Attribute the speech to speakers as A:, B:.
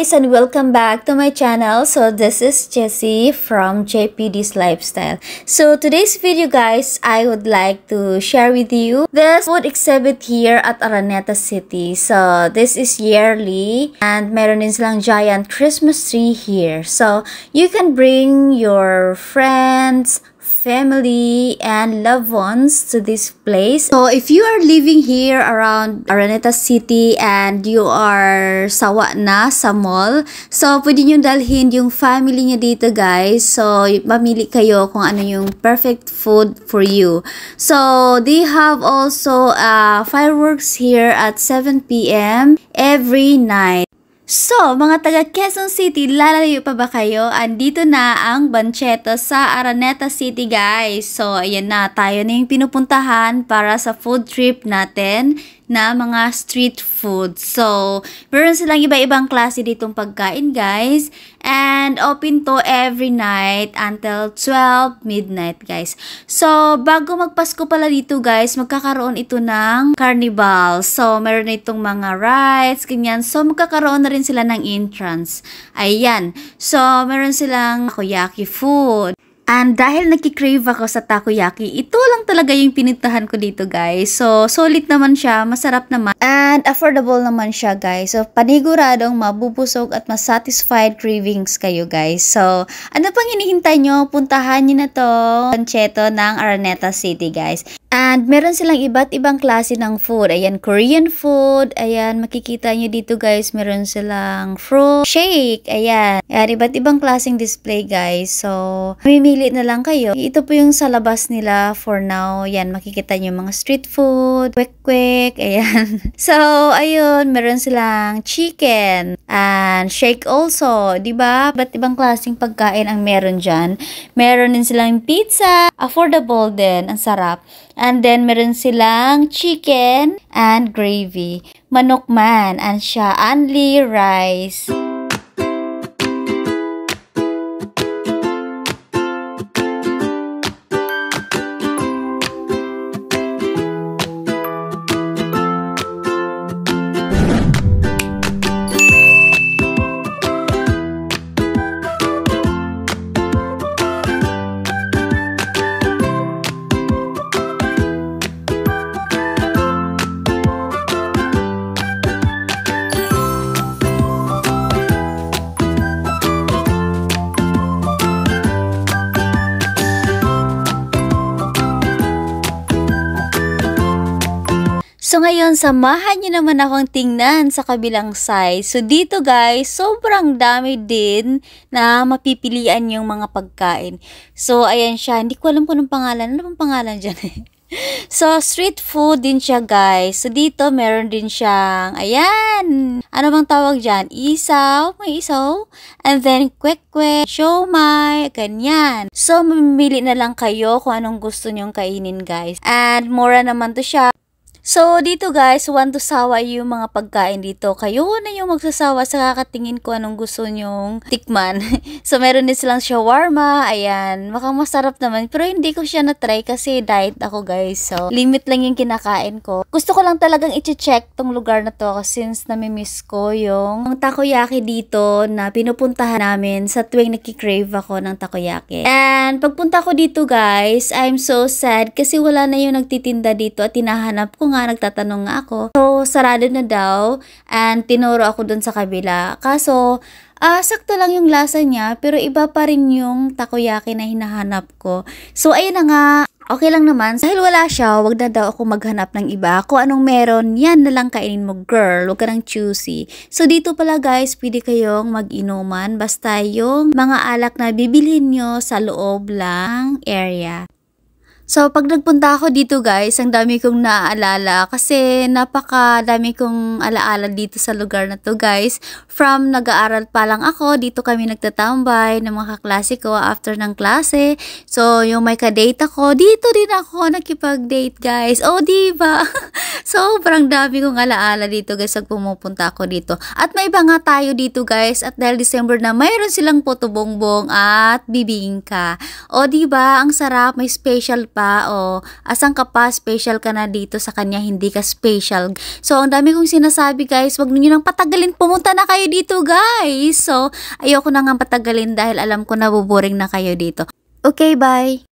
A: guys, and welcome back to my channel. So this is Jessie from JPD's Lifestyle. So today's video guys, I would like to share with you this food exhibit here at Araneta City. So this is yearly and meron din silang giant Christmas tree here. So you can bring your friends, family, and loved ones to this place. So if you are living here around Araneta City and you are sawa na sa mall, so pwede nyo dalhin yung family nyo dito guys. So mamili kayo kung ano yung perfect food for you. So they have also fireworks here at 7 PM every night. So, mga taga Quezon City, lalayo pa ba kayo? Andito na ang Bancheto sa Araneta City, guys. So, ayan na, tayo na yung pinupuntahan para sa food trip natin na mga street food. So, meron silang iba-ibang klase ditong pagkain, guys. And open to every night until 12 midnight, guys. So, bago magpasko pala dito, guys, magkakaroon ito ng carnival. So, meron na itong mga rides, ganyan. So, magkakaroon na rin sila ng entrance. Ayan. So, meron silang takoyaki food. And dahil nagki-crave ako sa takoyaki, ito lang talaga yung pinuntahan ko dito guys. So, solid naman siya, masarap naman, and affordable naman siya guys. So, paniguradong mabubusog at masatisfied cravings kayo guys. So, ano pang hinihintay nyo? Puntahan nyo na to, Bancheto ng Araneta City guys. And meron silang iba't ibang klase ng food. Ayan, Korean food. Ayan, makikita nyo dito guys. Meron silang fruit shake. Ayan. Ayan, iba't ibang klaseng display guys. So, mamimili na lang kayo. Ito po yung sa labas nila for now. Ayan, makikita nyo mga street food. Kwek-kwek. Ayan. So, ayun. Meron silang chicken. And shake also. Diba? Iba't ibang klaseng pagkain ang meron dyan. Meron din silang pizza. Affordable din. Ang sarap. And then, meron silang chicken and gravy. Manok man. And siya, only rice. So ngayon, samahan nyo naman akong tingnan sa kabilang side. So dito guys, sobrang dami din na mapipilian yung mga pagkain. So ayan siya, hindi ko alam kung anong pangalan. Ano bang pangalan dyan eh? So street food din siya guys. So dito meron din siyang, ayan, ano bang tawag dyan? Isaw, may isaw. And then kwek-kwek, siomai, ganyan. So mamimili na lang kayo kung anong gusto nyong kainin guys. And mura naman to siya. So, dito guys, want to sawa yung mga pagkain dito. Kayo na yung magsasawa sa kakatingin ko anong gusto nyong tikman. So, meron din silang shawarma. Ayan, mukhang masarap naman. Pero hindi ko siya na-try kasi diet ako guys. So, limit lang yung kinakain ko. Gusto ko lang talagang i-check tong lugar na to since nami-miss ko yung takoyaki dito na pinupuntahan namin sa tuwing nagki-crave ako ng takoyaki. And, pagpunta ko dito guys, I'm so sad kasi wala na yung nagtitinda dito at tinahanap ko nga, nagtatanong nga ako. So, sarado na daw and tinuro ako dun sa kabila. Kaso, sakto lang yung lasa niya pero iba pa rin yung takoyaki na hinahanap ko. So, ayun na nga. Okay lang naman. Dahil wala siya, wag na daw ako maghanap ng iba. Kung anong meron, yan na lang kainin mo, girl. Huwag ka nang choosy. So, dito pala guys, pwede kayong mag-inuman. Basta yung mga alak na bibilhin nyo sa loob lang area. So, pag nagpunta ako dito guys, ang dami kong naaalala kasi napakadami kong alaala dito sa lugar na to guys. From nag-aaral pa lang ako, dito kami nagtatambay ng mga kaklase ko after ng klase. So, yung may ka-date ako, dito din ako nakipag-date guys. Oh, diba? So, sobrang dami kong alaala dito guys pag pumupunta ako dito. At may iba nga tayo dito guys, at dahil December na, mayroon silang puto bongbong at bibingka. O diba, ang sarap, may special pa. O asang ka pa, special ka na dito sa kanya, hindi ka special. So ang dami kong sinasabi guys, wag niyo nang patagalin, pumunta na kayo dito guys. So ayoko na nga patagalin dahil alam ko na buboring na kayo dito. Okay, bye!